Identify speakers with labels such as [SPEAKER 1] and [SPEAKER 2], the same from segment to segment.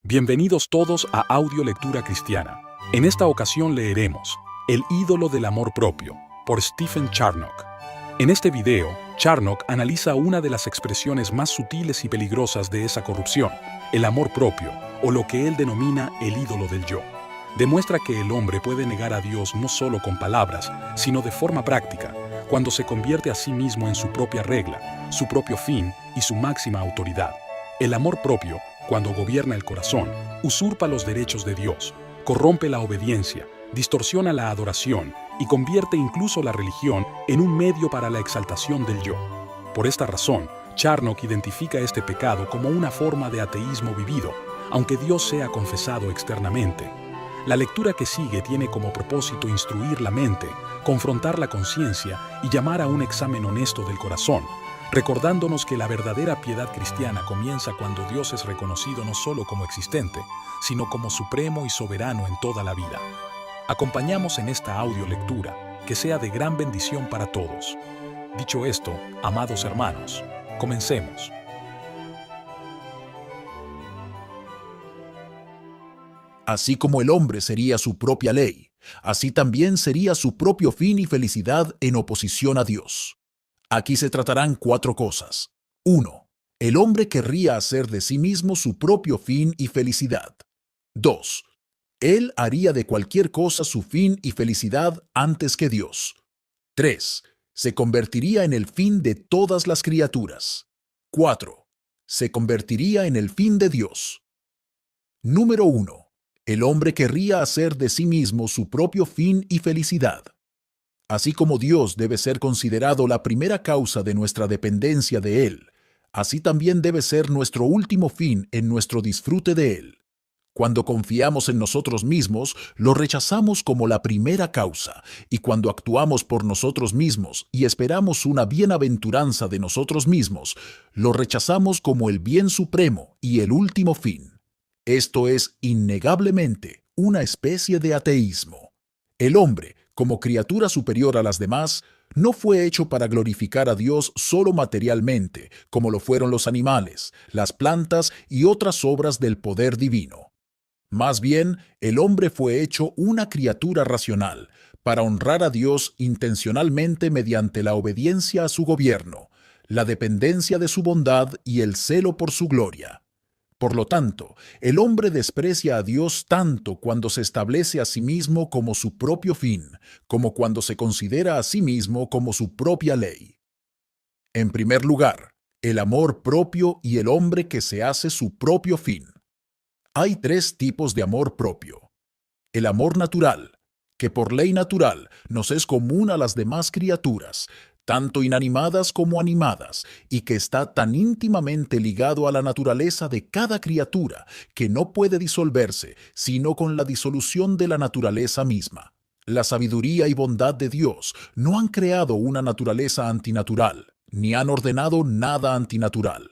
[SPEAKER 1] Bienvenidos todos a Audio Lectura Cristiana. En esta ocasión leeremos El ídolo del amor propio, por Stephen Charnock. En este video, Charnock analiza una de las expresiones más sutiles y peligrosas de esa corrupción, el amor propio, o lo que él denomina el ídolo del yo. Demuestra que el hombre puede negar a Dios no solo con palabras, sino de forma práctica, cuando se convierte a sí mismo en su propia regla, su propio fin y su máxima autoridad. El amor propio, cuando gobierna el corazón, usurpa los derechos de Dios, corrompe la obediencia, distorsiona la adoración y convierte incluso la religión en un medio para la exaltación del yo. Por esta razón, Charnock identifica este pecado como una forma de ateísmo vivido, aunque Dios sea confesado externamente. La lectura que sigue tiene como propósito instruir la mente, confrontar la conciencia y llamar a un examen honesto del corazón, recordándonos que la verdadera piedad cristiana comienza cuando Dios es reconocido no solo como existente, sino como supremo y soberano en toda la vida. Acompañamos en esta audiolectura, que sea de gran bendición para todos. Dicho esto, amados hermanos, comencemos.
[SPEAKER 2] Así como el hombre sería su propia ley, así también sería su propio fin y felicidad en oposición a Dios. Aquí se tratarán 4 cosas. 1. El hombre querría hacer de sí mismo su propio fin y felicidad. 2. Él haría de cualquier cosa su fin y felicidad antes que Dios. 3. Se convertiría en el fin de todas las criaturas. 4. Se convertiría en el fin de Dios. Número 1. El hombre querría hacer de sí mismo su propio fin y felicidad. Así como Dios debe ser considerado la primera causa de nuestra dependencia de Él, así también debe ser nuestro último fin en nuestro disfrute de Él. Cuando confiamos en nosotros mismos, lo rechazamos como la primera causa, y cuando actuamos por nosotros mismos y esperamos una bienaventuranza de nosotros mismos, lo rechazamos como el bien supremo y el último fin. Esto es innegablemente una especie de ateísmo. El hombre, como criatura superior a las demás, no fue hecho para glorificar a Dios solo materialmente, como lo fueron los animales, las plantas y otras obras del poder divino. Más bien, el hombre fue hecho una criatura racional, para honrar a Dios intencionalmente mediante la obediencia a su gobierno, la dependencia de su bondad y el celo por su gloria. Por lo tanto, el hombre desprecia a Dios tanto cuando se establece a sí mismo como su propio fin, como cuando se considera a sí mismo como su propia ley. En primer lugar, el amor propio y el hombre que se hace su propio fin. Hay 3 tipos de amor propio. El amor natural, que por ley natural nos es común a las demás criaturas, tanto inanimadas como animadas, y que está tan íntimamente ligado a la naturaleza de cada criatura que no puede disolverse sino con la disolución de la naturaleza misma. La sabiduría y bondad de Dios no han creado una naturaleza antinatural, ni han ordenado nada antinatural.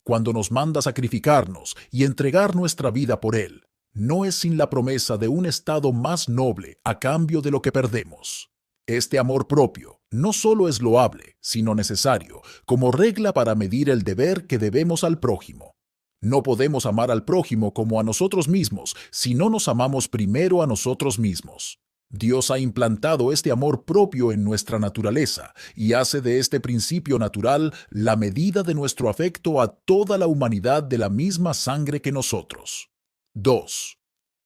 [SPEAKER 2] Cuando nos manda sacrificarnos y entregar nuestra vida por Él, no es sin la promesa de un estado más noble a cambio de lo que perdemos. Este amor propio no solo es loable, sino necesario, como regla para medir el deber que debemos al prójimo. No podemos amar al prójimo como a nosotros mismos si no nos amamos primero a nosotros mismos. Dios ha implantado este amor propio en nuestra naturaleza y hace de este principio natural la medida de nuestro afecto a toda la humanidad de la misma sangre que nosotros. 2.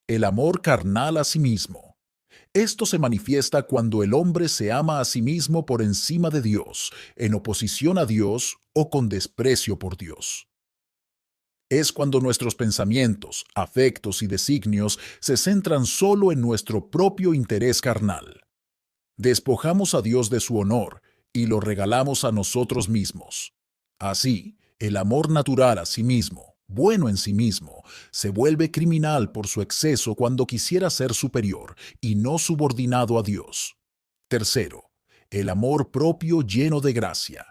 [SPEAKER 2] El amor carnal a sí mismo. Esto se manifiesta cuando el hombre se ama a sí mismo por encima de Dios, en oposición a Dios o con desprecio por Dios. Es cuando nuestros pensamientos, afectos y designios se centran solo en nuestro propio interés carnal. Despojamos a Dios de su honor y lo regalamos a nosotros mismos. Así, el amor natural a sí mismo, bueno en sí mismo, se vuelve criminal por su exceso cuando quisiera ser superior y no subordinado a Dios. Tercero, el amor propio lleno de gracia.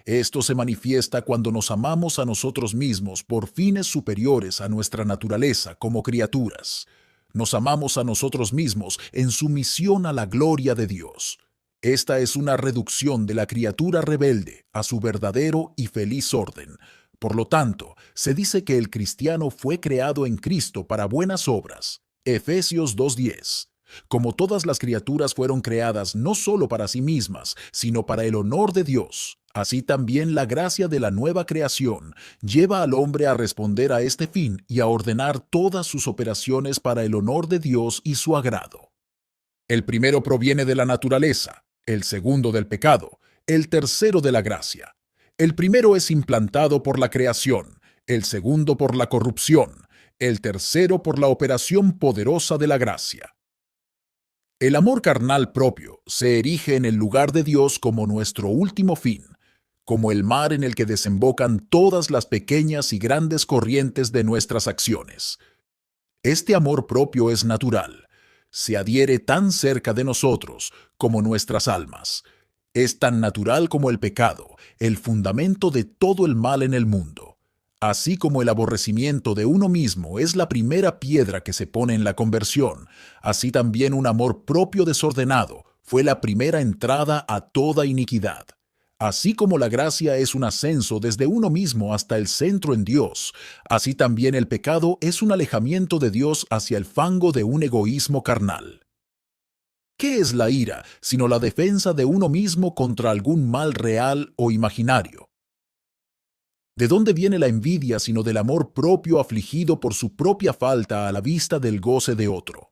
[SPEAKER 2] Esto se manifiesta cuando nos amamos a nosotros mismos por fines superiores a nuestra naturaleza como criaturas. Nos amamos a nosotros mismos en sumisión a la gloria de Dios. Esta es una reducción de la criatura rebelde a su verdadero y feliz orden, Por lo tanto, se dice que el cristiano fue creado en Cristo para buenas obras. Efesios 2:10. Como todas las criaturas fueron creadas no solo para sí mismas, sino para el honor de Dios, así también la gracia de la nueva creación lleva al hombre a responder a este fin y a ordenar todas sus operaciones para el honor de Dios y su agrado. El primero proviene de la naturaleza, el segundo del pecado, el tercero de la gracia. El primero es implantado por la creación, el segundo por la corrupción, el tercero por la operación poderosa de la gracia. El amor carnal propio se erige en el lugar de Dios como nuestro último fin, como el mar en el que desembocan todas las pequeñas y grandes corrientes de nuestras acciones. Este amor propio es natural, se adhiere tan cerca de nosotros como nuestras almas. Es tan natural como el pecado, el fundamento de todo el mal en el mundo. Así como el aborrecimiento de uno mismo es la primera piedra que se pone en la conversión, así también un amor propio desordenado fue la primera entrada a toda iniquidad. Así como la gracia es un ascenso desde uno mismo hasta el centro en Dios, así también el pecado es un alejamiento de Dios hacia el fango de un egoísmo carnal. ¿Qué es la ira sino la defensa de uno mismo contra algún mal real o imaginario? ¿De dónde viene la envidia sino del amor propio afligido por su propia falta a la vista del goce de otro?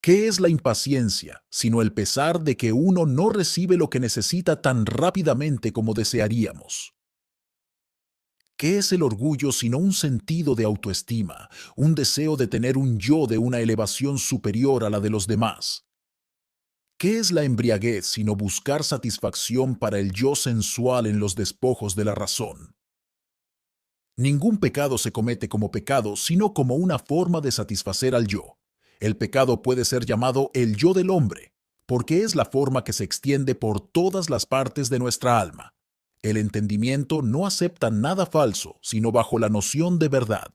[SPEAKER 2] ¿Qué es la impaciencia sino el pesar de que uno no recibe lo que necesita tan rápidamente como desearíamos? ¿Qué es el orgullo sino un sentido de autoestima, un deseo de tener un yo de una elevación superior a la de los demás? ¿Qué es la embriaguez sino buscar satisfacción para el yo sensual en los despojos de la razón? Ningún pecado se comete como pecado, sino como una forma de satisfacer al yo. El pecado puede ser llamado el yo del hombre, porque es la forma que se extiende por todas las partes de nuestra alma. El entendimiento no acepta nada falso, sino bajo la noción de verdad.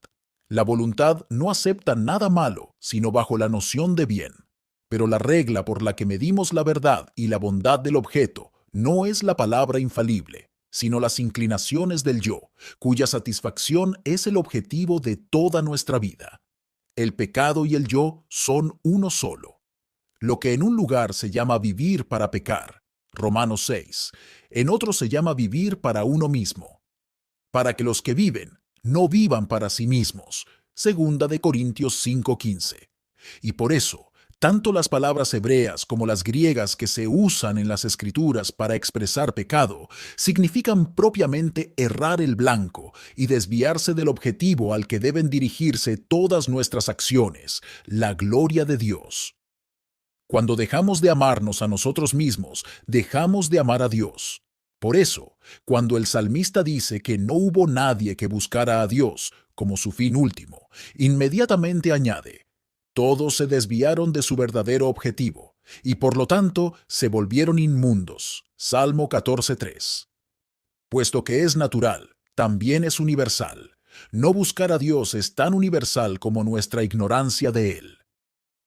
[SPEAKER 2] La voluntad no acepta nada malo, sino bajo la noción de bien. Pero la regla por la que medimos la verdad y la bondad del objeto no es la palabra infalible, sino las inclinaciones del yo, cuya satisfacción es el objetivo de toda nuestra vida. El pecado y el yo son uno solo. Lo que en un lugar se llama vivir para pecar, Romanos 6, en otro se llama vivir para uno mismo, para que los que viven no vivan para sí mismos, segunda de Corintios 5:15. Y por eso, tanto las palabras hebreas como las griegas que se usan en las Escrituras para expresar pecado significan propiamente errar el blanco y desviarse del objetivo al que deben dirigirse todas nuestras acciones, la gloria de Dios. Cuando dejamos de amarnos a nosotros mismos, dejamos de amar a Dios. Por eso, cuando el salmista dice que no hubo nadie que buscara a Dios como su fin último, inmediatamente añade: todos se desviaron de su verdadero objetivo, y por lo tanto se volvieron inmundos. Salmo 14:3. Puesto que es natural, también es universal. No buscar a Dios es tan universal como nuestra ignorancia de Él.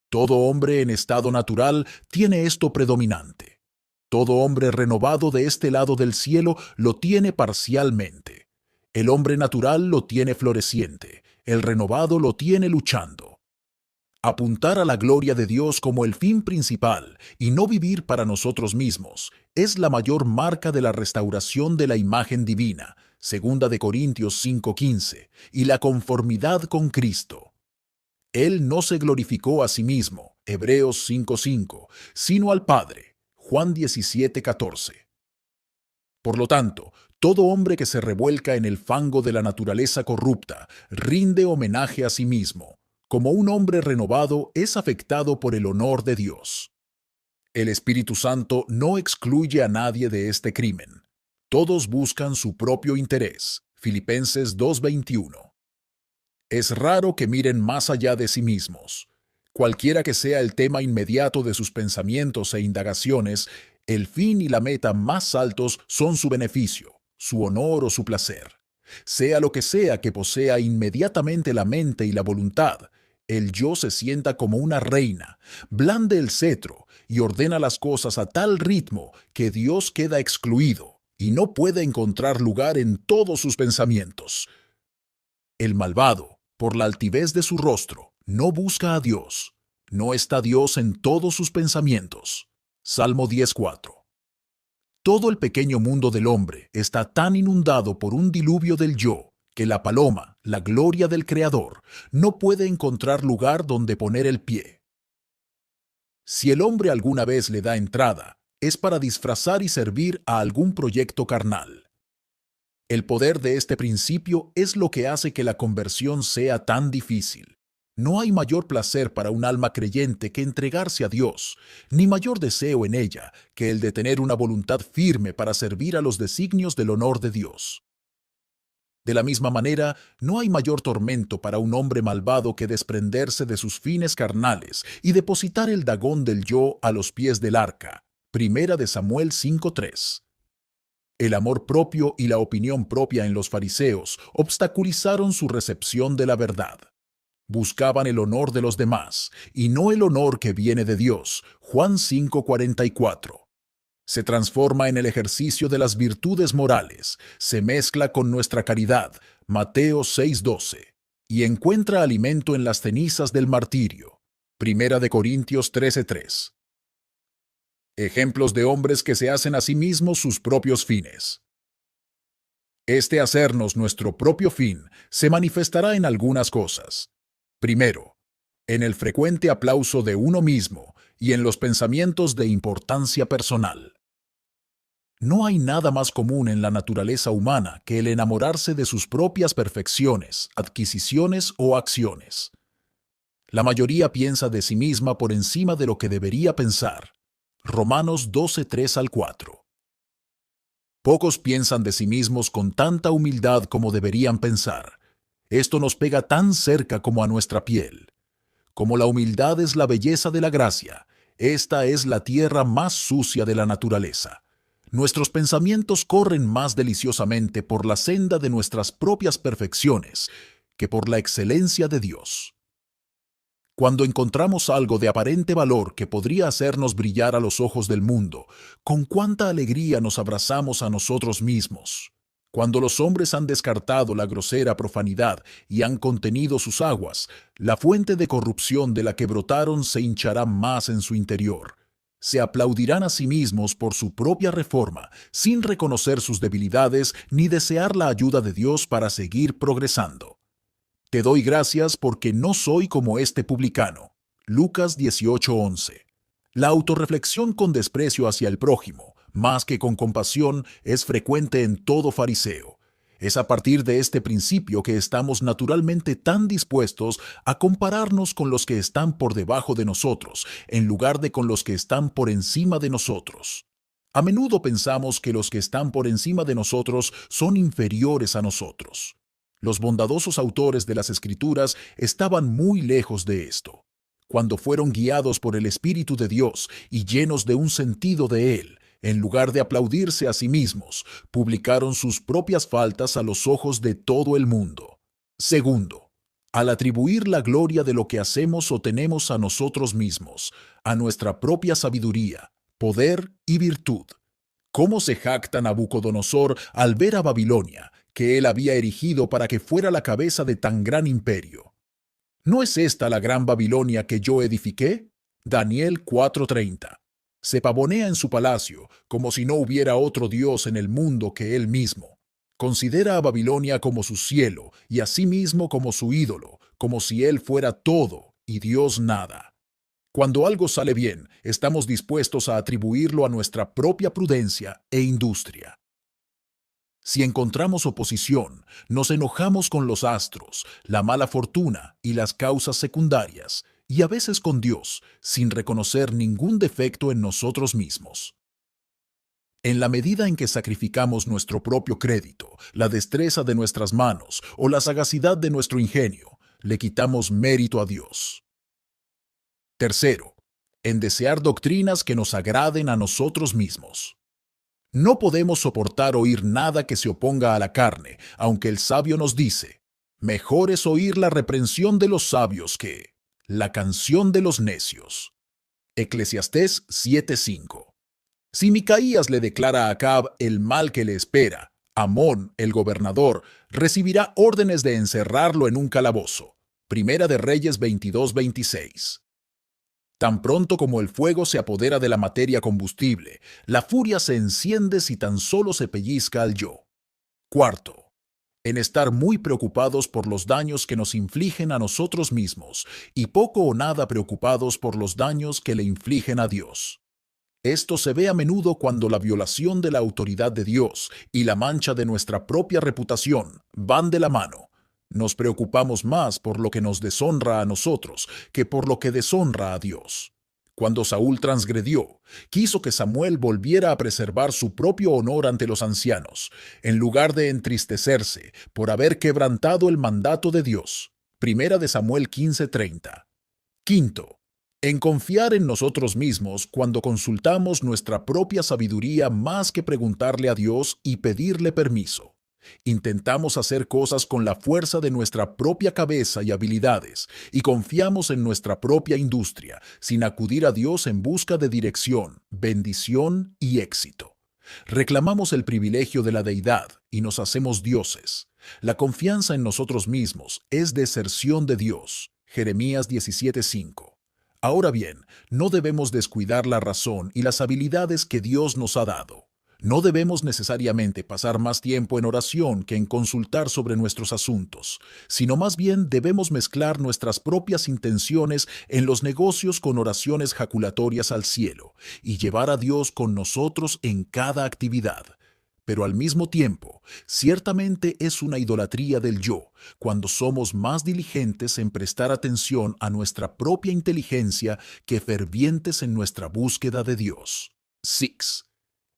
[SPEAKER 2] Todo hombre en estado natural tiene esto predominante. Todo hombre renovado de este lado del cielo lo tiene parcialmente. El hombre natural lo tiene floreciente, el renovado lo tiene luchando. Apuntar a la gloria de Dios como el fin principal y no vivir para nosotros mismos es la mayor marca de la restauración de la imagen divina, segunda de Corintios 5:15, y la conformidad con Cristo. Él no se glorificó a sí mismo, Hebreos 5:5, sino al Padre, Juan 17:14. Por lo tanto, todo hombre que se revuelca en el fango de la naturaleza corrupta rinde homenaje a sí mismo. Como un hombre renovado es afectado por el honor de Dios. El Espíritu Santo no excluye a nadie de este crimen. Todos buscan su propio interés. Filipenses 2:21. Es raro que miren más allá de sí mismos. Cualquiera que sea el tema inmediato de sus pensamientos e indagaciones, el fin y la meta más altos son su beneficio, su honor o su placer. Sea lo que sea que posea inmediatamente la mente y la voluntad, el yo se sienta como una reina, blande el cetro y ordena las cosas a tal ritmo que Dios queda excluido y no puede encontrar lugar en todos sus pensamientos. El malvado, por la altivez de su rostro, no busca a Dios. No está Dios en todos sus pensamientos. Salmo 10:4. Todo el pequeño mundo del hombre está tan inundado por un diluvio del yo que la paloma, la gloria del Creador, no puede encontrar lugar donde poner el pie. Si el hombre alguna vez le da entrada, es para disfrazar y servir a algún proyecto carnal. El poder de este principio es lo que hace que la conversión sea tan difícil. No hay mayor placer para un alma creyente que entregarse a Dios, ni mayor deseo en ella que el de tener una voluntad firme para servir a los designios del honor de Dios. De la misma manera, no hay mayor tormento para un hombre malvado que desprenderse de sus fines carnales y depositar el dagón del yo a los pies del arca. Primera de Samuel 5:3. El amor propio y la opinión propia en los fariseos obstaculizaron su recepción de la verdad. Buscaban el honor de los demás y no el honor que viene de Dios. Juan 5:44. Se transforma en el ejercicio de las virtudes morales, se mezcla con nuestra caridad. Mateo 6:12. Y encuentra alimento en las cenizas del martirio. Primera de Corintios 13:3. Ejemplos de hombres que se hacen a sí mismos sus propios fines. Este hacernos nuestro propio fin se manifestará en algunas cosas. Primero, en el frecuente aplauso de uno mismo y en los pensamientos de importancia personal. No hay nada más común en la naturaleza humana que el enamorarse de sus propias perfecciones, adquisiciones o acciones. La mayoría piensa de sí misma por encima de lo que debería pensar. Romanos 12:3-4. Pocos piensan de sí mismos con tanta humildad como deberían pensar. Esto nos pega tan cerca como a nuestra piel. Como la humildad es la belleza de la gracia, esta es la tierra más sucia de la naturaleza. Nuestros pensamientos corren más deliciosamente por la senda de nuestras propias perfecciones que por la excelencia de Dios. Cuando encontramos algo de aparente valor que podría hacernos brillar a los ojos del mundo, con cuánta alegría nos abrazamos a nosotros mismos. Cuando los hombres han descartado la grosera profanidad y han contenido sus aguas, la fuente de corrupción de la que brotaron se hinchará más en su interior. Se aplaudirán a sí mismos por su propia reforma, sin reconocer sus debilidades ni desear la ayuda de Dios para seguir progresando. Te doy gracias porque no soy como este publicano. Lucas 18:11. La autorreflexión con desprecio hacia el prójimo, más que con compasión, es frecuente en todo fariseo. Es a partir de este principio que estamos naturalmente tan dispuestos a compararnos con los que están por debajo de nosotros, en lugar de con los que están por encima de nosotros. A menudo pensamos que los que están por encima de nosotros son inferiores a nosotros. Los bondadosos autores de las Escrituras estaban muy lejos de esto. Cuando fueron guiados por el Espíritu de Dios y llenos de un sentido de Él, en lugar de aplaudirse a sí mismos, publicaron sus propias faltas a los ojos de todo el mundo. Segundo, al atribuir la gloria de lo que hacemos o tenemos a nosotros mismos, a nuestra propia sabiduría, poder y virtud. ¿Cómo se jacta Nabucodonosor al ver a Babilonia, que él había erigido para que fuera la cabeza de tan gran imperio? ¿No es esta la gran Babilonia que yo edifiqué? Daniel 4:30. Se pavonea en su palacio, como si no hubiera otro Dios en el mundo que él mismo. Considera a Babilonia como su cielo y a sí mismo como su ídolo, como si él fuera todo y Dios nada. Cuando algo sale bien, estamos dispuestos a atribuirlo a nuestra propia prudencia e industria. Si encontramos oposición, nos enojamos con los astros, la mala fortuna y las causas secundarias, y a veces con Dios, sin reconocer ningún defecto en nosotros mismos. En la medida en que sacrificamos nuestro propio crédito, la destreza de nuestras manos o la sagacidad de nuestro ingenio, le quitamos mérito a Dios. Tercero, en desear doctrinas que nos agraden a nosotros mismos. No podemos soportar oír nada que se oponga a la carne, aunque el sabio nos dice, mejor es oír la reprensión de los sabios que la canción de los necios. Eclesiastés 7:5. Si Micaías le declara a Acab el mal que le espera, Amón, el gobernador, recibirá órdenes de encerrarlo en un calabozo. Primera de Reyes 22:26. Tan pronto como el fuego se apodera de la materia combustible, la furia se enciende si tan solo se pellizca al yo. Cuarto, en estar muy preocupados por los daños que nos infligen a nosotros mismos y poco o nada preocupados por los daños que le infligen a Dios. Esto se ve a menudo cuando la violación de la autoridad de Dios y la mancha de nuestra propia reputación van de la mano. Nos preocupamos más por lo que nos deshonra a nosotros que por lo que deshonra a Dios. Cuando Saúl transgredió, quiso que Samuel volviera a preservar su propio honor ante los ancianos, en lugar de entristecerse por haber quebrantado el mandato de Dios. Primera de Samuel 15:30. Quinto, en confiar en nosotros mismos cuando consultamos nuestra propia sabiduría más que preguntarle a Dios y pedirle permiso. Intentamos hacer cosas con la fuerza de nuestra propia cabeza y habilidades, y confiamos en nuestra propia industria, sin acudir a Dios en busca de dirección, bendición y éxito. Reclamamos el privilegio de la deidad y nos hacemos dioses. La confianza en nosotros mismos es deserción de Dios. Jeremías 17:5. Ahora bien, no debemos descuidar la razón y las habilidades que Dios nos ha dado. No debemos necesariamente pasar más tiempo en oración que en consultar sobre nuestros asuntos, sino más bien debemos mezclar nuestras propias intenciones en los negocios con oraciones jaculatorias al cielo y llevar a Dios con nosotros en cada actividad. Pero al mismo tiempo, ciertamente es una idolatría del yo, cuando somos más diligentes en prestar atención a nuestra propia inteligencia que fervientes en nuestra búsqueda de Dios. 6.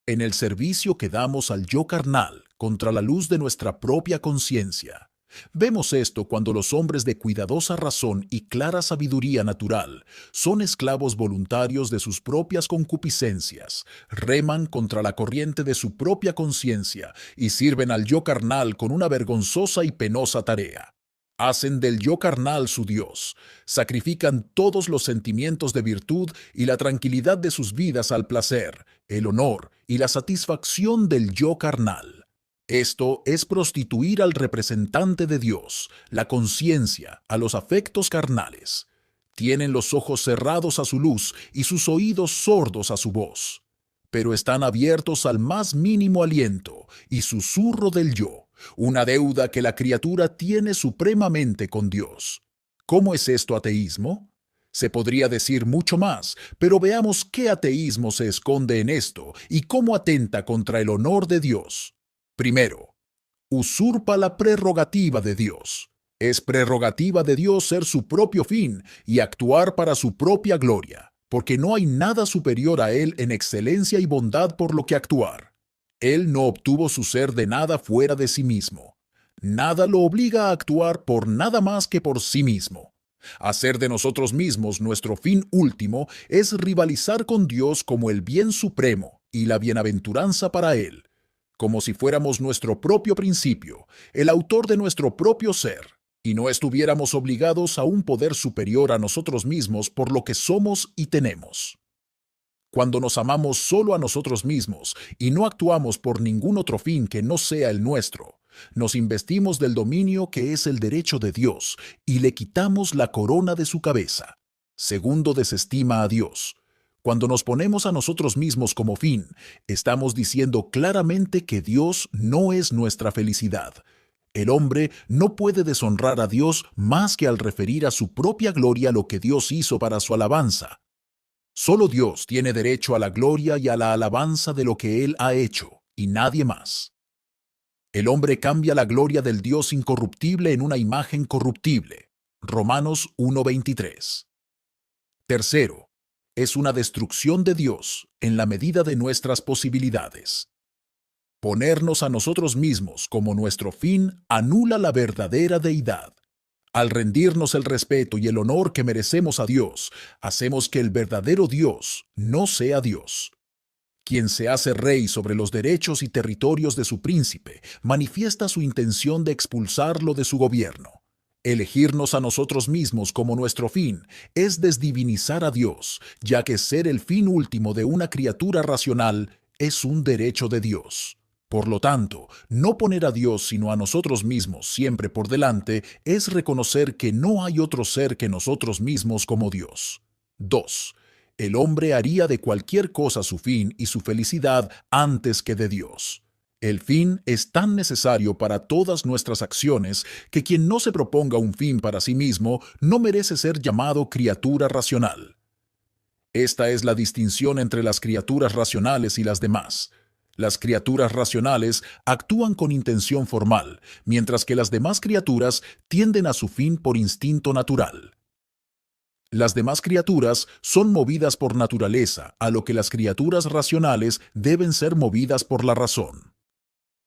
[SPEAKER 2] En el servicio que damos al yo carnal contra la luz de nuestra propia conciencia. Vemos esto cuando los hombres de cuidadosa razón y clara sabiduría natural son esclavos voluntarios de sus propias concupiscencias, reman contra la corriente de su propia conciencia y sirven al yo carnal con una vergonzosa y penosa tarea. Hacen del yo carnal su Dios, sacrifican todos los sentimientos de virtud y la tranquilidad de sus vidas al placer, el honor y la satisfacción del yo carnal. Esto es prostituir al representante de Dios, la conciencia, a los afectos carnales. Tienen los ojos cerrados a su luz y sus oídos sordos a su voz, pero están abiertos al más mínimo aliento y susurro del yo, una deuda que la criatura tiene supremamente con Dios. ¿Cómo es esto ateísmo? Se podría decir mucho más, pero veamos qué ateísmo se esconde en esto y cómo atenta contra el honor de Dios. Primero, usurpa la prerrogativa de Dios. Es prerrogativa de Dios ser su propio fin y actuar para su propia gloria, porque no hay nada superior a Él en excelencia y bondad por lo que actuar. Él no obtuvo su ser de nada fuera de sí mismo. Nada lo obliga a actuar por nada más que por sí mismo. Hacer de nosotros mismos nuestro fin último es rivalizar con Dios como el bien supremo y la bienaventuranza para Él, como si fuéramos nuestro propio principio, el autor de nuestro propio ser, y no estuviéramos obligados a un poder superior a nosotros mismos por lo que somos y tenemos. Cuando nos amamos solo a nosotros mismos y no actuamos por ningún otro fin que no sea el nuestro, nos investimos del dominio que es el derecho de Dios y le quitamos la corona de su cabeza. Segundo, desestima a Dios. Cuando nos ponemos a nosotros mismos como fin, estamos diciendo claramente que Dios no es nuestra felicidad. El hombre no puede deshonrar a Dios más que al referir a su propia gloria lo que Dios hizo para su alabanza. Solo Dios tiene derecho a la gloria y a la alabanza de lo que Él ha hecho, y nadie más. El hombre cambia la gloria del Dios incorruptible en una imagen corruptible. Romanos 1:23. Tercero, es una destrucción de Dios en la medida de nuestras posibilidades. Ponernos a nosotros mismos como nuestro fin anula la verdadera deidad. Al rendirnos el respeto y el honor que merecemos a Dios, hacemos que el verdadero Dios no sea Dios. Quien se hace rey sobre los derechos y territorios de su príncipe, manifiesta su intención de expulsarlo de su gobierno. Elegirnos a nosotros mismos como nuestro fin es desdivinizar a Dios, ya que ser el fin último de una criatura racional es un derecho de Dios. Por lo tanto, no poner a Dios sino a nosotros mismos siempre por delante es reconocer que no hay otro ser que nosotros mismos como Dios. 2. El hombre haría de cualquier cosa su fin y su felicidad antes que de Dios. El fin es tan necesario para todas nuestras acciones que quien no se proponga un fin para sí mismo no merece ser llamado criatura racional. Esta es la distinción entre las criaturas racionales y las demás. Las criaturas racionales actúan con intención formal, mientras que las demás criaturas tienden a su fin por instinto natural. Las demás criaturas son movidas por naturaleza, a lo que las criaturas racionales deben ser movidas por la razón.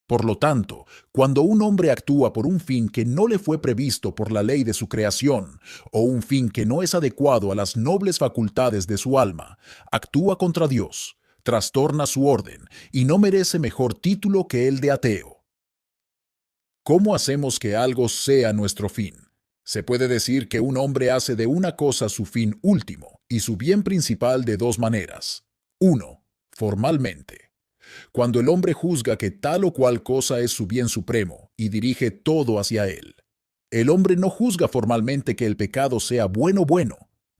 [SPEAKER 2] Por lo tanto, cuando un hombre actúa por un fin que no le fue previsto por la ley de su creación, o un fin que no es adecuado a las nobles facultades de su alma, actúa contra Dios, trastorna su orden y no merece mejor título que el de ateo. ¿Cómo hacemos que algo sea nuestro fin? Se puede decir que un hombre hace de una cosa su fin último y su bien principal de dos maneras. 1. Formalmente. Cuando el hombre juzga que tal o cual cosa es su bien supremo y dirige todo hacia él. El hombre no juzga formalmente que el pecado sea bueno,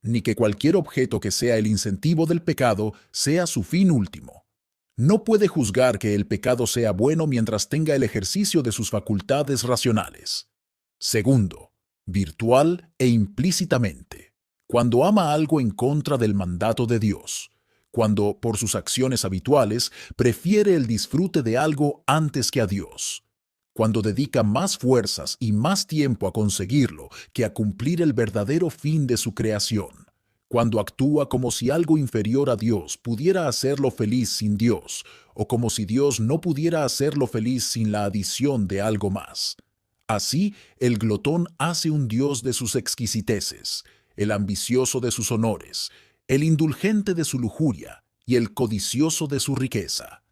[SPEAKER 2] ni que cualquier objeto que sea el incentivo del pecado sea su fin último. No puede juzgar que el pecado sea bueno mientras tenga el ejercicio de sus facultades racionales. Segundo, virtual e implícitamente. Cuando ama algo en contra del mandato de Dios. Cuando, por sus acciones habituales, prefiere el disfrute de algo antes que a Dios. Cuando dedica más fuerzas y más tiempo a conseguirlo que a cumplir el verdadero fin de su creación. Cuando actúa como si algo inferior a Dios pudiera hacerlo feliz sin Dios, o como si Dios no pudiera hacerlo feliz sin la adición de algo más. Así, el glotón hace un Dios de sus exquisiteces, el ambicioso de sus honores, el indulgente de su lujuria y el codicioso de su riqueza.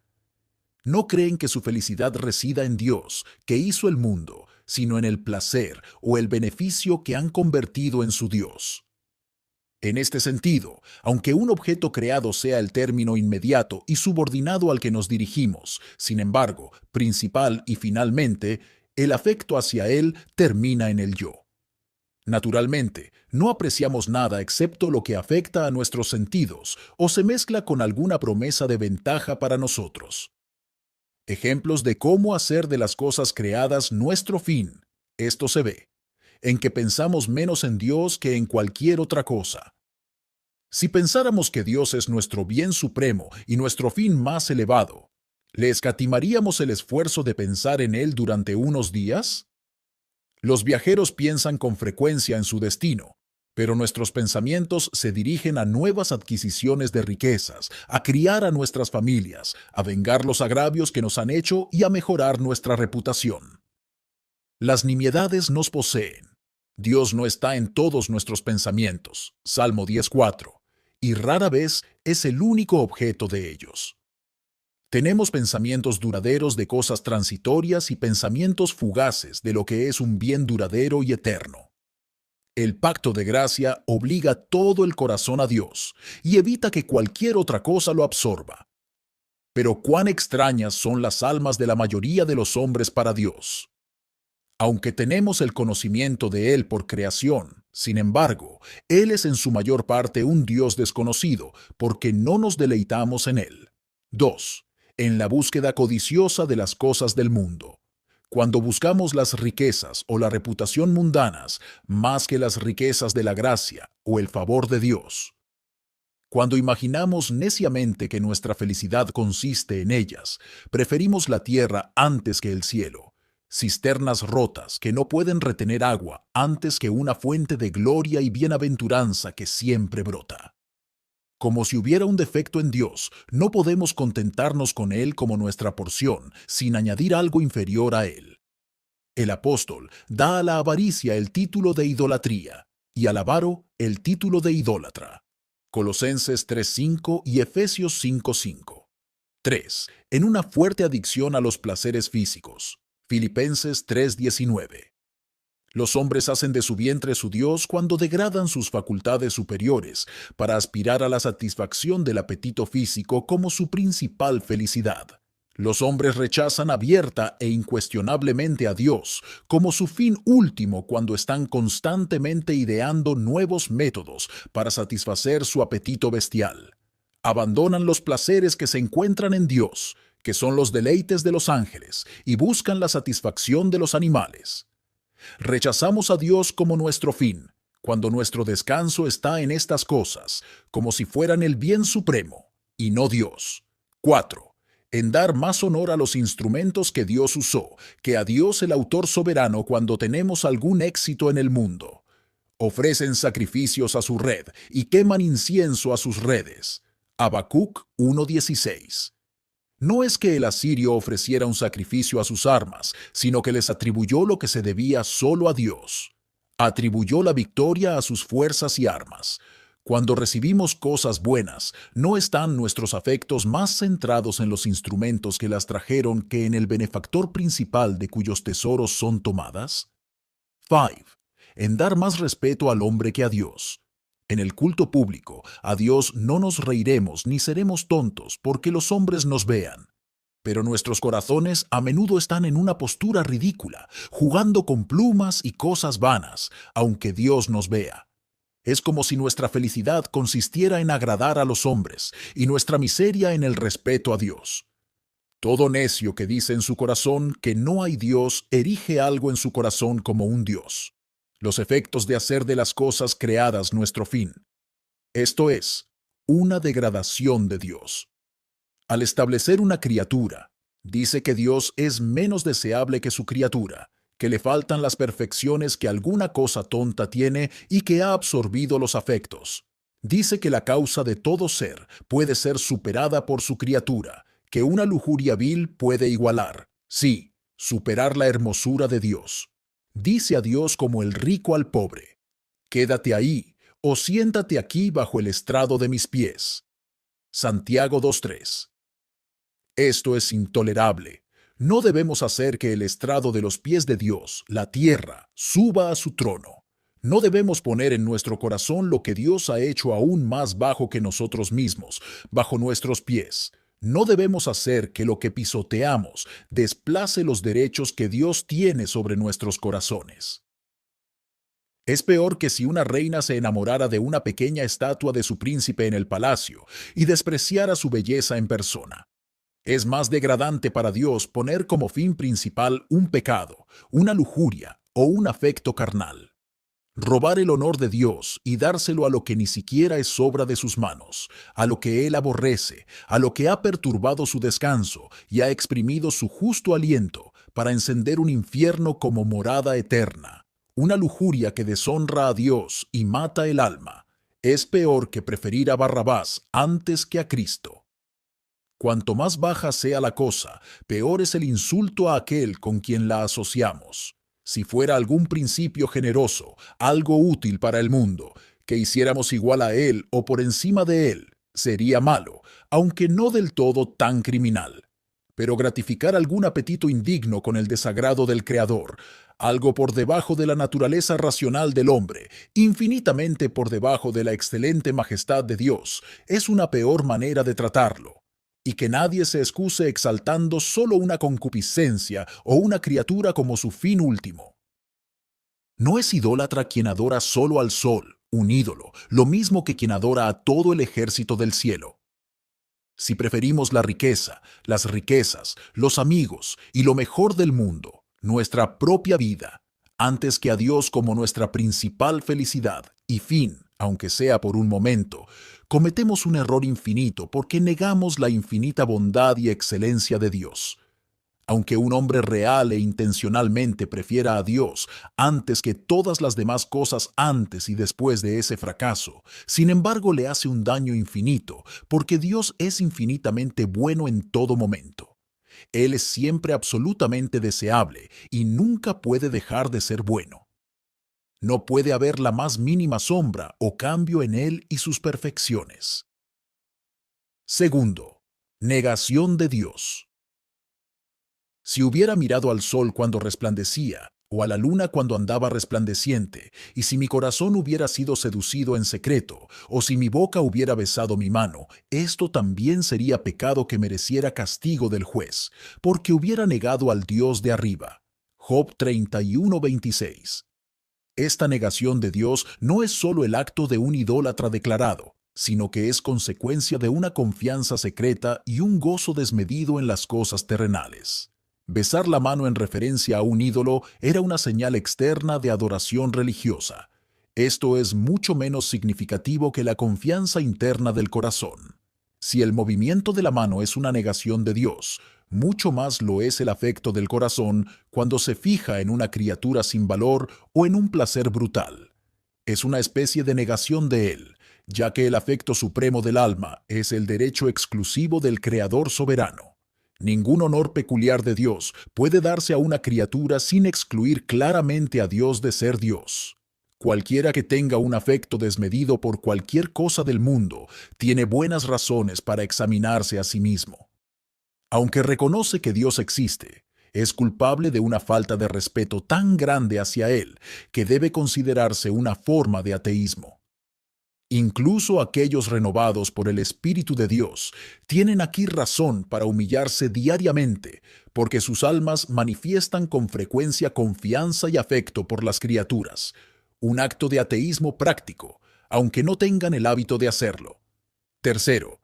[SPEAKER 2] No creen que su felicidad resida en Dios, que hizo el mundo, sino en el placer o el beneficio que han convertido en su Dios. En este sentido, aunque un objeto creado sea el término inmediato y subordinado al que nos dirigimos, sin embargo, principal y finalmente, el afecto hacia él termina en el yo. Naturalmente, no apreciamos nada excepto lo que afecta a nuestros sentidos o se mezcla con alguna promesa de ventaja para nosotros. Ejemplos de cómo hacer de las cosas creadas nuestro fin. Esto se ve en que pensamos menos en Dios que en cualquier otra cosa. Si pensáramos que Dios es nuestro bien supremo y nuestro fin más elevado, ¿le escatimaríamos el esfuerzo de pensar en Él durante unos días? Los viajeros piensan con frecuencia en su destino, pero nuestros pensamientos se dirigen a nuevas adquisiciones de riquezas, a criar a nuestras familias, a vengar los agravios que nos han hecho y a mejorar nuestra reputación. Las nimiedades nos poseen. Dios no está en todos nuestros pensamientos, Salmo 10:4, y rara vez es el único objeto de ellos. Tenemos pensamientos duraderos de cosas transitorias y pensamientos fugaces de lo que es un bien duradero y eterno. El pacto de gracia obliga todo el corazón a Dios y evita que cualquier otra cosa lo absorba. Pero cuán extrañas son las almas de la mayoría de los hombres para Dios. Aunque tenemos el conocimiento de Él por creación, sin embargo, Él es en su mayor parte un Dios desconocido porque no nos deleitamos en Él. 2. En la búsqueda codiciosa de las cosas del mundo. Cuando buscamos las riquezas o la reputación mundanas más que las riquezas de la gracia o el favor de Dios. Cuando imaginamos neciamente que nuestra felicidad consiste en ellas, preferimos la tierra antes que el cielo, cisternas rotas que no pueden retener agua antes que una fuente de gloria y bienaventuranza que siempre brota. Como si hubiera un defecto en Dios, no podemos contentarnos con Él como nuestra porción, sin añadir algo inferior a Él. El apóstol da a la avaricia el título de idolatría y al avaro el título de idólatra. Colosenses 3:5 y Efesios 5:5. 3. En una fuerte adicción a los placeres físicos. Filipenses 3:19. Los hombres hacen de su vientre su Dios cuando degradan sus facultades superiores para aspirar a la satisfacción del apetito físico como su principal felicidad. Los hombres rechazan abierta e incuestionablemente a Dios como su fin último cuando están constantemente ideando nuevos métodos para satisfacer su apetito bestial. Abandonan los placeres que se encuentran en Dios, que son los deleites de los ángeles, y buscan la satisfacción de los animales. Rechazamos a Dios como nuestro fin, cuando nuestro descanso está en estas cosas, como si fueran el bien supremo, y no Dios. 4. En dar más honor a los instrumentos que Dios usó, que a Dios el autor soberano cuando tenemos algún éxito en el mundo. Ofrecen sacrificios a su red y queman incienso a sus redes. Habacuc 1:16. No es que el asirio ofreciera un sacrificio a sus armas, sino que les atribuyó lo que se debía solo a Dios. Atribuyó la victoria a sus fuerzas y armas. Cuando recibimos cosas buenas, ¿no están nuestros afectos más centrados en los instrumentos que las trajeron que en el benefactor principal de cuyos tesoros son tomadas? 5. En dar más respeto al hombre que a Dios. En el culto público, a Dios no nos reiremos ni seremos tontos porque los hombres nos vean. Pero nuestros corazones a menudo están en una postura ridícula, jugando con plumas y cosas vanas, aunque Dios nos vea. Es como si nuestra felicidad consistiera en agradar a los hombres y nuestra miseria en el respeto a Dios. Todo necio que dice en su corazón que no hay Dios erige algo en su corazón como un Dios. Los efectos de hacer de las cosas creadas nuestro fin. Esto es, una degradación de Dios. Al establecer una criatura, dice que Dios es menos deseable que su criatura, que le faltan las perfecciones que alguna cosa tonta tiene y que ha absorbido los afectos. Dice que la causa de todo ser puede ser superada por su criatura, que una lujuria vil puede igualar, sí, superar la hermosura de Dios. Dice a Dios como el rico al pobre: quédate ahí, o siéntate aquí bajo el estrado de mis pies. Santiago 2:3. Esto es intolerable. No debemos hacer que el estrado de los pies de Dios, la tierra, suba a su trono. No debemos poner en nuestro corazón lo que Dios ha hecho aún más bajo que nosotros mismos, bajo nuestros pies. No debemos hacer que lo que pisoteamos desplace los derechos que Dios tiene sobre nuestros corazones. Es peor que si una reina se enamorara de una pequeña estatua de su príncipe en el palacio y despreciara su belleza en persona. Es más degradante para Dios poner como fin principal un pecado, una lujuria o un afecto carnal. Robar el honor de Dios y dárselo a lo que ni siquiera es obra de sus manos, a lo que Él aborrece, a lo que ha perturbado su descanso y ha exprimido su justo aliento para encender un infierno como morada eterna, una lujuria que deshonra a Dios y mata el alma, es peor que preferir a Barrabás antes que a Cristo. Cuanto más baja sea la cosa, peor es el insulto a aquel con quien la asociamos. Si fuera algún principio generoso, algo útil para el mundo, que hiciéramos igual a él o por encima de él, sería malo, aunque no del todo tan criminal. Pero gratificar algún apetito indigno con el desagrado del Creador, algo por debajo de la naturaleza racional del hombre, infinitamente por debajo de la excelente majestad de Dios, es una peor manera de tratarlo. Y que nadie se excuse exaltando solo una concupiscencia o una criatura como su fin último. No es idólatra quien adora solo al sol, un ídolo, lo mismo que quien adora a todo el ejército del cielo. Si preferimos la riqueza, las riquezas, los amigos y lo mejor del mundo, nuestra propia vida, antes que a Dios como nuestra principal felicidad y fin, aunque sea por un momento, cometemos un error infinito porque negamos la infinita bondad y excelencia de Dios. Aunque un hombre real e intencionalmente prefiera a Dios antes que todas las demás cosas antes y después de ese fracaso, sin embargo le hace un daño infinito porque Dios es infinitamente bueno en todo momento. Él es siempre absolutamente deseable y nunca puede dejar de ser bueno. No puede haber la más mínima sombra o cambio en Él y sus perfecciones. Segundo, negación de Dios. Si hubiera mirado al sol cuando resplandecía, o a la luna cuando andaba resplandeciente, y si mi corazón hubiera sido seducido en secreto, o si mi boca hubiera besado mi mano, esto también sería pecado que mereciera castigo del juez, porque hubiera negado al Dios de arriba. Job 31:26. Esta negación de Dios no es solo el acto de un idólatra declarado, sino que es consecuencia de una confianza secreta y un gozo desmedido en las cosas terrenales. Besar la mano en referencia a un ídolo era una señal externa de adoración religiosa. Esto es mucho menos significativo que la confianza interna del corazón. Si el movimiento de la mano es una negación de Dios, mucho más lo es el afecto del corazón cuando se fija en una criatura sin valor o en un placer brutal. Es una especie de negación de Él, ya que el afecto supremo del alma es el derecho exclusivo del Creador soberano. Ningún honor peculiar de Dios puede darse a una criatura sin excluir claramente a Dios de ser Dios. Cualquiera que tenga un afecto desmedido por cualquier cosa del mundo tiene buenas razones para examinarse a sí mismo. Aunque reconoce que Dios existe, es culpable de una falta de respeto tan grande hacia Él que debe considerarse una forma de ateísmo. Incluso aquellos renovados por el Espíritu de Dios tienen aquí razón para humillarse diariamente, porque sus almas manifiestan con frecuencia confianza y afecto por las criaturas, un acto de ateísmo práctico, aunque no tengan el hábito de hacerlo. Tercero,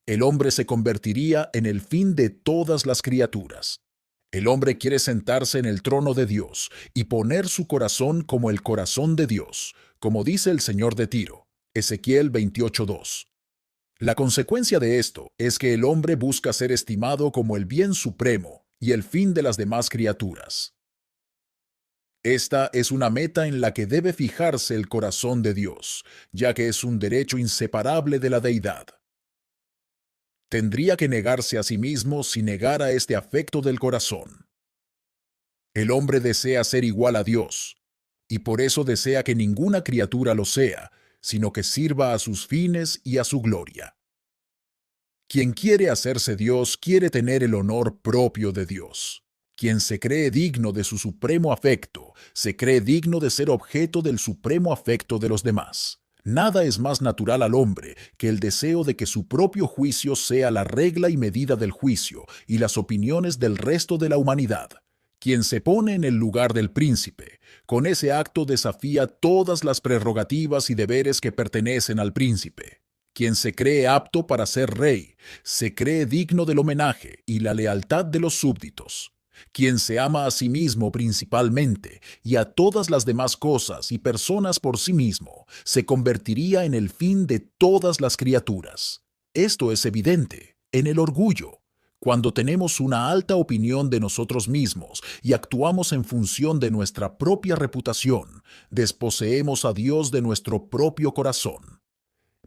[SPEAKER 2] el hombre se convertiría en el fin de todas las criaturas. El hombre quiere sentarse en el trono de Dios y poner su corazón como el corazón de Dios, como dice el Señor de Tiro. Ezequiel 28:2. La consecuencia de esto es que el hombre busca ser estimado como el bien supremo y el fin de las demás criaturas. Esta es una meta en la que debe fijarse el corazón de Dios, ya que es un derecho inseparable de la deidad. Tendría que negarse a sí mismo si negara este afecto del corazón. El hombre desea ser igual a Dios, y por eso desea que ninguna criatura lo sea, sino que sirva a sus fines y a su gloria. Quien quiere hacerse Dios quiere tener el honor propio de Dios. Quien se cree digno de su supremo afecto, se cree digno de ser objeto del supremo afecto de los demás. Nada es más natural al hombre que el deseo de que su propio juicio sea la regla y medida del juicio y las opiniones del resto de la humanidad. Quien se pone en el lugar del príncipe, con ese acto desafía todas las prerrogativas y deberes que pertenecen al príncipe. Quien se cree apto para ser rey, se cree digno del homenaje y la lealtad de los súbditos. Quien se ama a sí mismo principalmente y a todas las demás cosas y personas por sí mismo, se convertiría en el fin de todas las criaturas. Esto es evidente en el orgullo. Cuando tenemos una alta opinión de nosotros mismos y actuamos en función de nuestra propia reputación, desposeemos a Dios de nuestro propio corazón.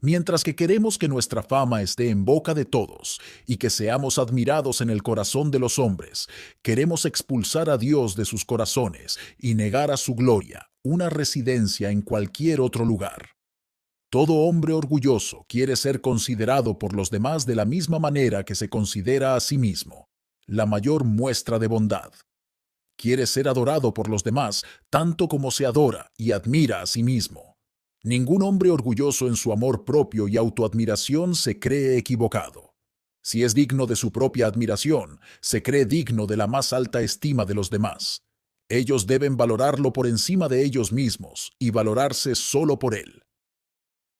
[SPEAKER 2] Mientras que queremos que nuestra fama esté en boca de todos y que seamos admirados en el corazón de los hombres, queremos expulsar a Dios de sus corazones y negar a su gloria una residencia en cualquier otro lugar. Todo hombre orgulloso quiere ser considerado por los demás de la misma manera que se considera a sí mismo, la mayor muestra de bondad. Quiere ser adorado por los demás tanto como se adora y admira a sí mismo. Ningún hombre orgulloso en su amor propio y autoadmiración se cree equivocado. Si es digno de su propia admiración, se cree digno de la más alta estima de los demás. Ellos deben valorarlo por encima de ellos mismos y valorarse solo por él.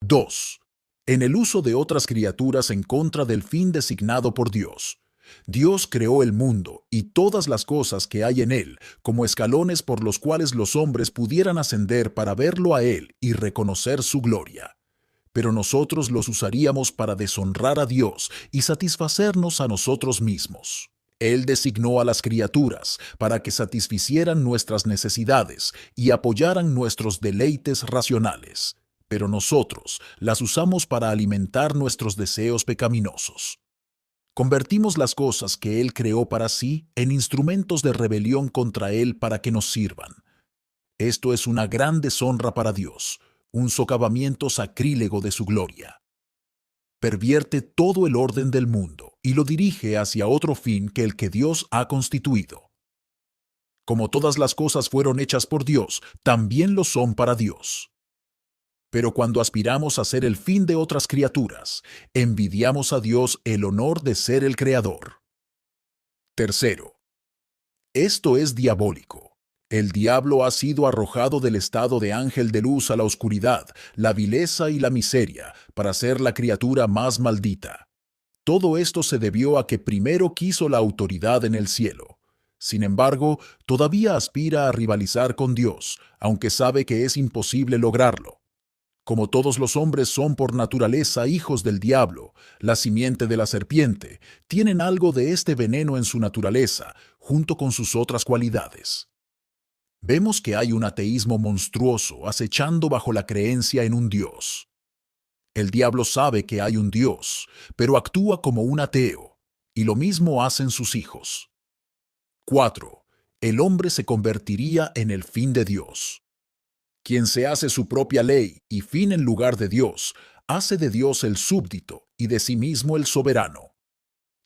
[SPEAKER 2] 2. En el uso de otras criaturas en contra del fin designado por Dios. Dios creó el mundo y todas las cosas que hay en él como escalones por los cuales los hombres pudieran ascender para verlo a él y reconocer su gloria. Pero nosotros los usaríamos para deshonrar a Dios y satisfacernos a nosotros mismos. Él designó a las criaturas para que satisficieran nuestras necesidades y apoyaran nuestros deleites racionales. Pero nosotros las usamos para alimentar nuestros deseos pecaminosos. Convertimos las cosas que Él creó para sí en instrumentos de rebelión contra Él para que nos sirvan. Esto es una gran deshonra para Dios, un socavamiento sacrílego de su gloria. Pervierte todo el orden del mundo y lo dirige hacia otro fin que el que Dios ha constituido. Como todas las cosas fueron hechas por Dios, también lo son para Dios. Pero cuando aspiramos a ser el fin de otras criaturas, envidiamos a Dios el honor de ser el Creador. Tercero, esto es diabólico. El diablo ha sido arrojado del estado de ángel de luz a la oscuridad, la vileza y la miseria, para ser la criatura más maldita. Todo esto se debió a que primero quiso la autoridad en el cielo. Sin embargo, todavía aspira a rivalizar con Dios, aunque sabe que es imposible lograrlo. Como todos los hombres son por naturaleza hijos del diablo, la simiente de la serpiente, tienen algo de este veneno en su naturaleza, junto con sus otras cualidades. Vemos que hay un ateísmo monstruoso acechando bajo la creencia en un Dios. El diablo sabe que hay un Dios, pero actúa como un ateo, y lo mismo hacen sus hijos. 4. El hombre se convertiría en el fin de Dios. Quien se hace su propia ley y fin en lugar de Dios, hace de Dios el súbdito y de sí mismo el soberano.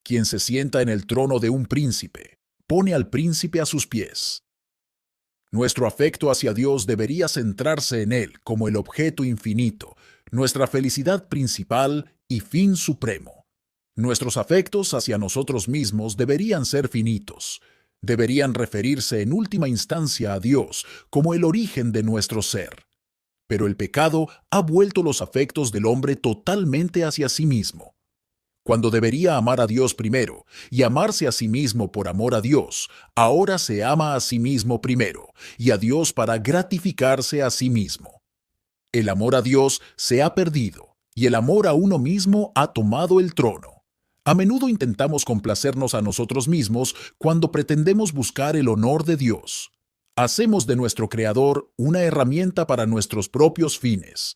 [SPEAKER 2] Quien se sienta en el trono de un príncipe, pone al príncipe a sus pies. Nuestro afecto hacia Dios debería centrarse en Él como el objeto infinito, nuestra felicidad principal y fin supremo. Nuestros afectos hacia nosotros mismos deberían ser finitos. Deberían referirse en última instancia a Dios como el origen de nuestro ser. Pero el pecado ha vuelto los afectos del hombre totalmente hacia sí mismo. Cuando debería amar a Dios primero y amarse a sí mismo por amor a Dios, ahora se ama a sí mismo primero y a Dios para gratificarse a sí mismo. El amor a Dios se ha perdido y el amor a uno mismo ha tomado el trono. A menudo intentamos complacernos a nosotros mismos cuando pretendemos buscar el honor de Dios. Hacemos de nuestro Creador una herramienta para nuestros propios fines.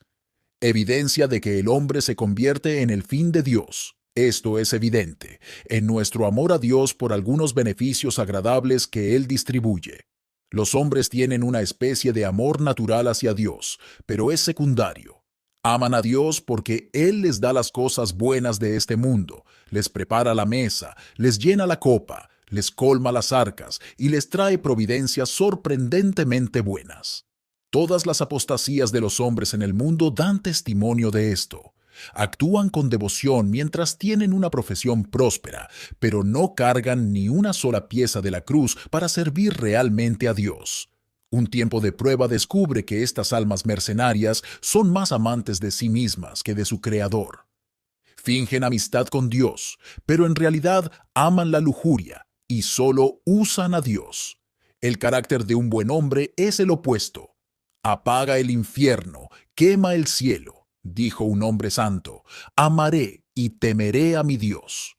[SPEAKER 2] Evidencia de que el hombre se convierte en el fin de Dios. Esto es evidente en nuestro amor a Dios por algunos beneficios agradables que Él distribuye. Los hombres tienen una especie de amor natural hacia Dios, pero es secundario. Aman a Dios porque Él les da las cosas buenas de este mundo, les prepara la mesa, les llena la copa, les colma las arcas y les trae providencias sorprendentemente buenas. Todas las apostasías de los hombres en el mundo dan testimonio de esto. Actúan con devoción mientras tienen una profesión próspera, pero no cargan ni una sola pieza de la cruz para servir realmente a Dios. Un tiempo de prueba descubre que estas almas mercenarias son más amantes de sí mismas que de su Creador. Fingen amistad con Dios, pero en realidad aman la lujuria y solo usan a Dios. El carácter de un buen hombre es el opuesto. Apaga el infierno, quema el cielo, dijo un hombre santo. Amaré y temeré a mi Dios.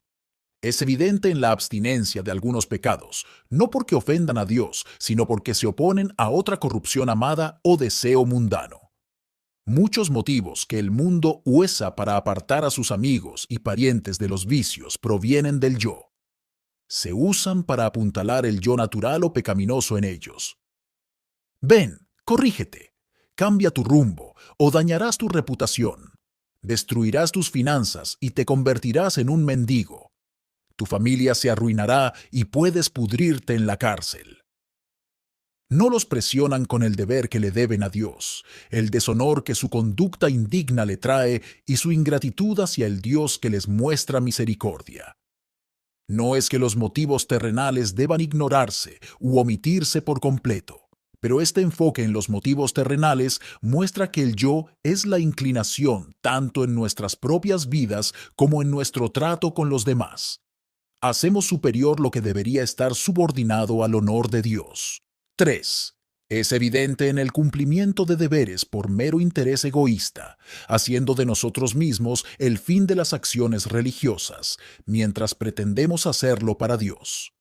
[SPEAKER 2] Es evidente en la abstinencia de algunos pecados, no porque ofendan a Dios, sino porque se oponen a otra corrupción amada o deseo mundano. Muchos motivos que el mundo usa para apartar a sus amigos y parientes de los vicios provienen del yo. Se usan para apuntalar el yo natural o pecaminoso en ellos. Ven, corrígete, cambia tu rumbo o dañarás tu reputación. Destruirás tus finanzas y te convertirás en un mendigo. Tu familia se arruinará y puedes pudrirte en la cárcel. No los presionan con el deber que le deben a Dios, el deshonor que su conducta indigna le trae y su ingratitud hacia el Dios que les muestra misericordia. No es que los motivos terrenales deban ignorarse u omitirse por completo, pero este enfoque en los motivos terrenales muestra que el yo es la inclinación tanto en nuestras propias vidas como en nuestro trato con los demás. Hacemos superior lo que debería estar subordinado al honor de Dios. 3. Es evidente en el cumplimiento de deberes por mero interés egoísta, haciendo de nosotros mismos el fin de las acciones religiosas, mientras pretendemos hacerlo para Dios.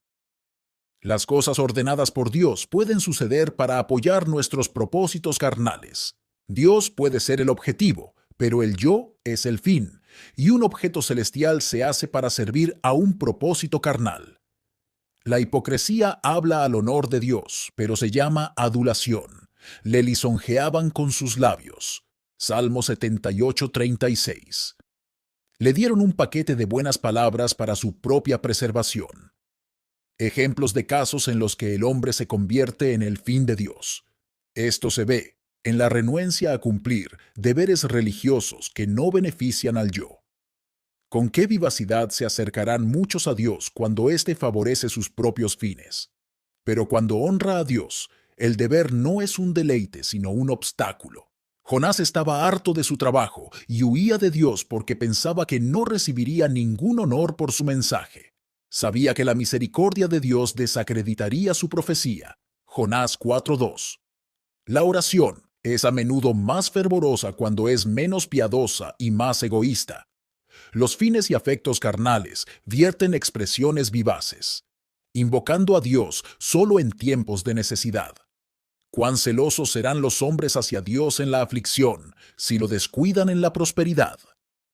[SPEAKER 2] Las cosas ordenadas por Dios pueden suceder para apoyar nuestros propósitos carnales. Dios puede ser el objetivo, pero el yo es el fin, y un objeto celestial se hace para servir a un propósito carnal. La hipocresía habla al honor de Dios, pero se llama adulación. Le lisonjeaban con sus labios. Salmo 78:36. Le dieron un paquete de buenas palabras para su propia preservación. Ejemplos de casos en los que el hombre se convierte en el fin de Dios. Esto se ve en la renuencia a cumplir deberes religiosos que no benefician al yo. ¿Con qué vivacidad se acercarán muchos a Dios cuando éste favorece sus propios fines? Pero cuando honra a Dios, el deber no es un deleite, sino un obstáculo. Jonás estaba harto de su trabajo y huía de Dios porque pensaba que no recibiría ningún honor por su mensaje. Sabía que la misericordia de Dios desacreditaría su profecía. Jonás 4:2. La oración es a menudo más fervorosa cuando es menos piadosa y más egoísta. Los fines y afectos carnales vierten expresiones vivaces, invocando a Dios solo en tiempos de necesidad. Cuán celosos serán los hombres hacia Dios en la aflicción, si lo descuidan en la prosperidad.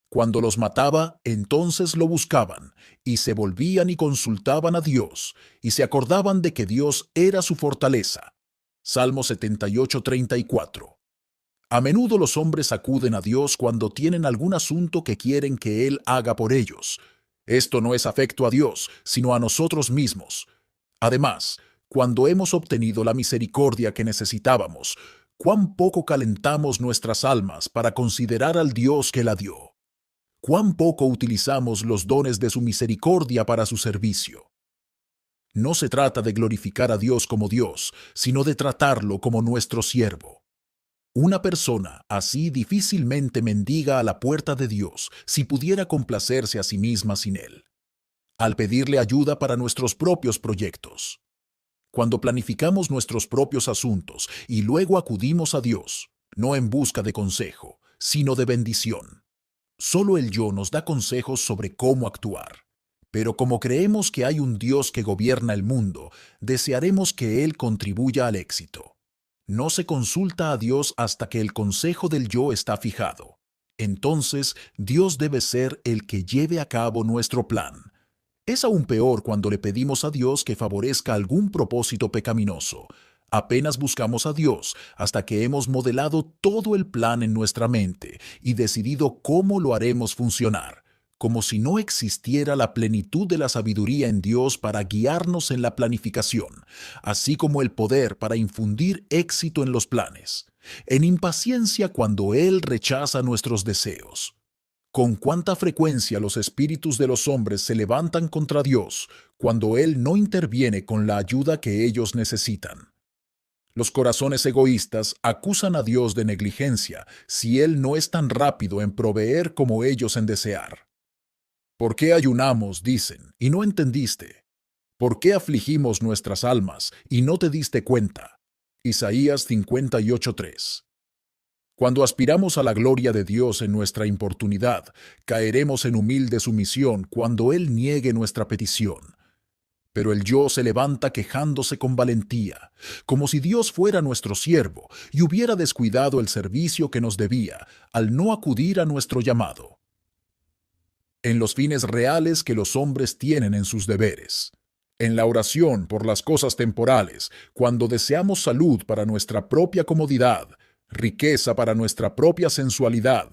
[SPEAKER 2] Cuando los mataba, entonces lo buscaban, y se volvían y consultaban a Dios, y se acordaban de que Dios era su fortaleza. Salmo 78:34. A menudo los hombres acuden a Dios cuando tienen algún asunto que quieren que Él haga por ellos. Esto no es afecto a Dios, sino a nosotros mismos. Además, cuando hemos obtenido la misericordia que necesitábamos, cuán poco calentamos nuestras almas para considerar al Dios que la dio. Cuán poco utilizamos los dones de su misericordia para su servicio. No se trata de glorificar a Dios como Dios, sino de tratarlo como nuestro siervo. Una persona así difícilmente mendiga a la puerta de Dios si pudiera complacerse a sí misma sin Él, al pedirle ayuda para nuestros propios proyectos. Cuando planificamos nuestros propios asuntos y luego acudimos a Dios, no en busca de consejo, sino de bendición. Solo el yo nos da consejos sobre cómo actuar. Pero como creemos que hay un Dios que gobierna el mundo, desearemos que Él contribuya al éxito. No se consulta a Dios hasta que el consejo del yo está fijado. Entonces, Dios debe ser el que lleve a cabo nuestro plan. Es aún peor cuando le pedimos a Dios que favorezca algún propósito pecaminoso. Apenas buscamos a Dios hasta que hemos modelado todo el plan en nuestra mente y decidido cómo lo haremos funcionar, como si no existiera la plenitud de la sabiduría en Dios para guiarnos en la planificación, así como el poder para infundir éxito en los planes, en impaciencia cuando Él rechaza nuestros deseos. Con cuánta frecuencia los espíritus de los hombres se levantan contra Dios cuando Él no interviene con la ayuda que ellos necesitan. Los corazones egoístas acusan a Dios de negligencia si Él no es tan rápido en proveer como ellos en desear. ¿Por qué ayunamos, dicen, y no entendiste? ¿Por qué afligimos nuestras almas y no te diste cuenta? Isaías 58:3. Cuando aspiramos a la gloria de Dios en nuestra importunidad, caeremos en humilde sumisión cuando Él niegue nuestra petición. Pero el yo se levanta quejándose con valentía, como si Dios fuera nuestro siervo y hubiera descuidado el servicio que nos debía al no acudir a nuestro llamado. En los fines reales que los hombres tienen en sus deberes. En la oración por las cosas temporales, cuando deseamos salud para nuestra propia comodidad, riqueza para nuestra propia sensualidad,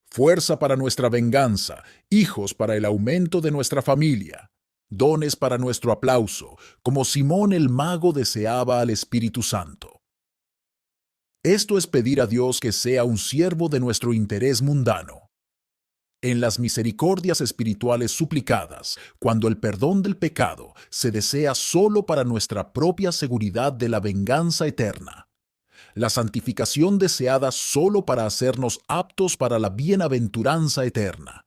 [SPEAKER 2] fuerza para nuestra venganza, hijos para el aumento de nuestra familia, dones para nuestro aplauso, como Simón el mago deseaba al Espíritu Santo. Esto es pedir a Dios que sea un siervo de nuestro interés mundano. En las misericordias espirituales suplicadas, cuando el perdón del pecado se desea solo para nuestra propia seguridad de la venganza eterna. La santificación deseada solo para hacernos aptos para la bienaventuranza eterna.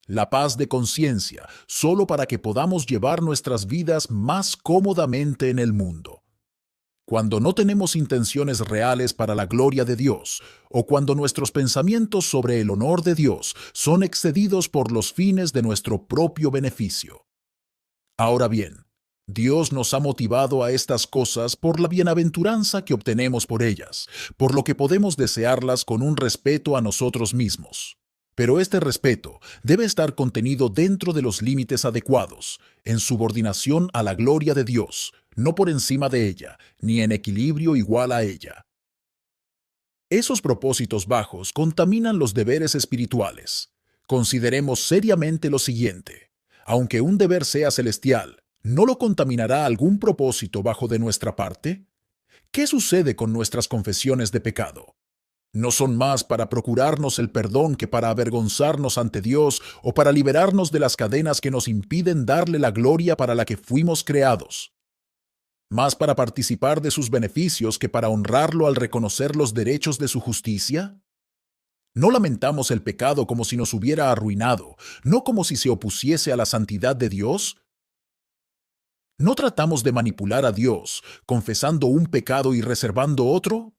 [SPEAKER 2] La paz de conciencia solo para que podamos llevar nuestras vidas más cómodamente en el mundo. Cuando no tenemos intenciones reales para la gloria de Dios, o cuando nuestros pensamientos sobre el honor de Dios son excedidos por los fines de nuestro propio beneficio. Ahora bien, Dios nos ha motivado a estas cosas por la bienaventuranza que obtenemos por ellas, por lo que podemos desearlas con un respeto a nosotros mismos. Pero este respeto debe estar contenido dentro de los límites adecuados, en subordinación a la gloria de Dios, no por encima de ella, ni en equilibrio igual a ella. Esos propósitos bajos contaminan los deberes espirituales. Consideremos seriamente lo siguiente. Aunque un deber sea celestial, ¿No lo contaminará algún propósito bajo de nuestra parte? ¿Qué sucede con nuestras confesiones de pecado? ¿No son más para procurarnos el perdón que para avergonzarnos ante Dios o para liberarnos de las cadenas que nos impiden darle la gloria para la que fuimos creados? ¿Más para participar de sus beneficios que para honrarlo al reconocer los derechos de su justicia? ¿No lamentamos el pecado como si nos hubiera arruinado, no como si se opusiese a la santidad de Dios? ¿No tratamos de manipular a Dios, confesando un pecado y reservando otro?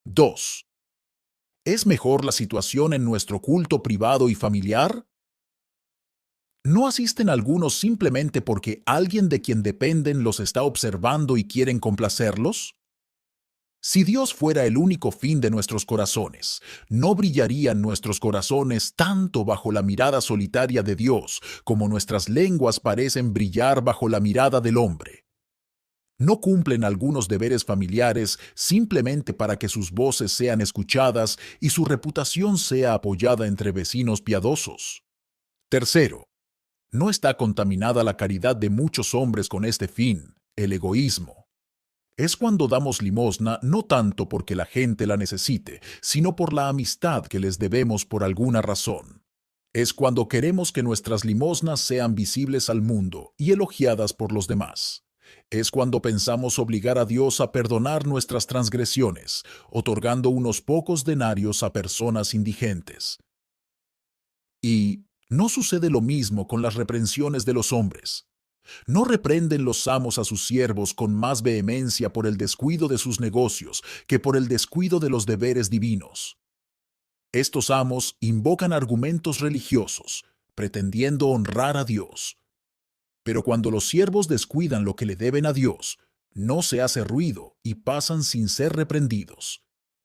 [SPEAKER 2] 2. ¿Es mejor la situación en nuestro culto privado y familiar? ¿No asisten algunos simplemente porque alguien de quien dependen los está observando y quieren complacerlos? Si Dios fuera el único fin de nuestros corazones, ¿no brillarían nuestros corazones tanto bajo la mirada solitaria de Dios como nuestras lenguas parecen brillar bajo la mirada del hombre? ¿No cumplen algunos deberes familiares simplemente para que sus voces sean escuchadas y su reputación sea apoyada entre vecinos piadosos? Tercero, ¿no está contaminada la caridad de muchos hombres con este fin, el egoísmo? Es cuando damos limosna no tanto porque la gente la necesite, sino por la amistad que les debemos por alguna razón. Es cuando queremos que nuestras limosnas sean visibles al mundo y elogiadas por los demás. Es cuando pensamos obligar a Dios a perdonar nuestras transgresiones, otorgando unos pocos denarios a personas indigentes. Y no sucede lo mismo con las reprensiones de los hombres. ¿No reprenden los amos a sus siervos con más vehemencia por el descuido de sus negocios que por el descuido de los deberes divinos? Estos amos invocan argumentos religiosos, pretendiendo honrar a Dios. Pero cuando los siervos descuidan lo que le deben a Dios, no se hace ruido y pasan sin ser reprendidos.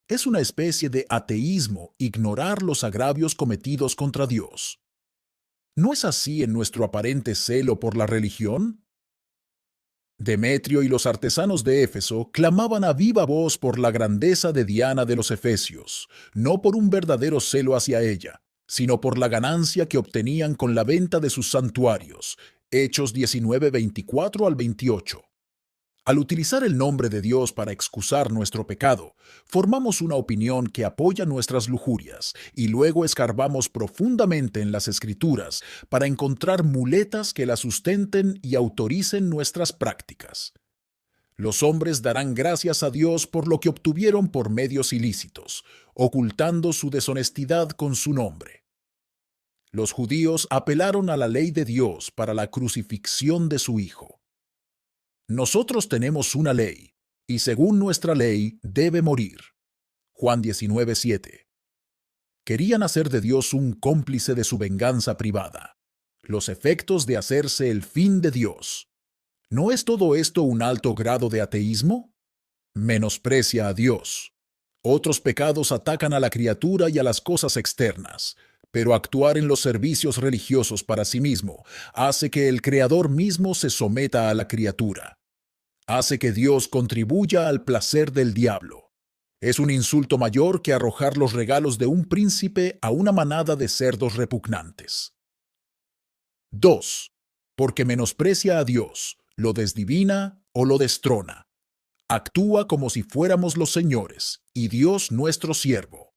[SPEAKER 2] Es una especie de ateísmo ignorar los agravios cometidos contra Dios. ¿No es así en nuestro aparente celo por la religión? Demetrio y los artesanos de Éfeso clamaban a viva voz por la grandeza de Diana de los Efesios, no por un verdadero celo hacia ella, sino por la ganancia que obtenían con la venta de sus santuarios. Hechos 19, 24 al 28. Al utilizar el nombre de Dios para excusar nuestro pecado, formamos una opinión que apoya nuestras lujurias y luego escarbamos profundamente en las Escrituras para encontrar muletas que la sustenten y autoricen nuestras prácticas. Los hombres darán gracias a Dios por lo que obtuvieron por medios ilícitos, ocultando su deshonestidad con su nombre. Los judíos apelaron a la ley de Dios para la crucifixión de su Hijo. Nosotros tenemos una ley, y según nuestra ley debe morir. Juan 19:7. Querían hacer de Dios un cómplice de su venganza privada. Los efectos de hacerse el fin de Dios. ¿No es todo esto un alto grado de ateísmo? Menosprecia a Dios. Otros pecados atacan a la criatura y a las cosas externas, pero actuar en los servicios religiosos para sí mismo hace que el Creador mismo se someta a la criatura. Hace que Dios contribuya al placer del diablo. Es un insulto mayor que arrojar los regalos de un príncipe a una manada de cerdos repugnantes. 2. Porque menosprecia a Dios, lo desdivina o lo destrona. Actúa como si fuéramos los señores y Dios nuestro siervo.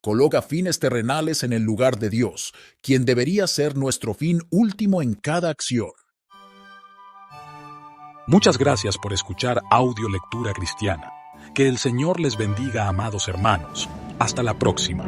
[SPEAKER 2] Coloca fines terrenales en el lugar de Dios, quien debería ser nuestro fin último en cada acción.
[SPEAKER 1] Muchas gracias por escuchar Audio Lectura Cristiana. Que el Señor les bendiga, amados hermanos. Hasta la próxima.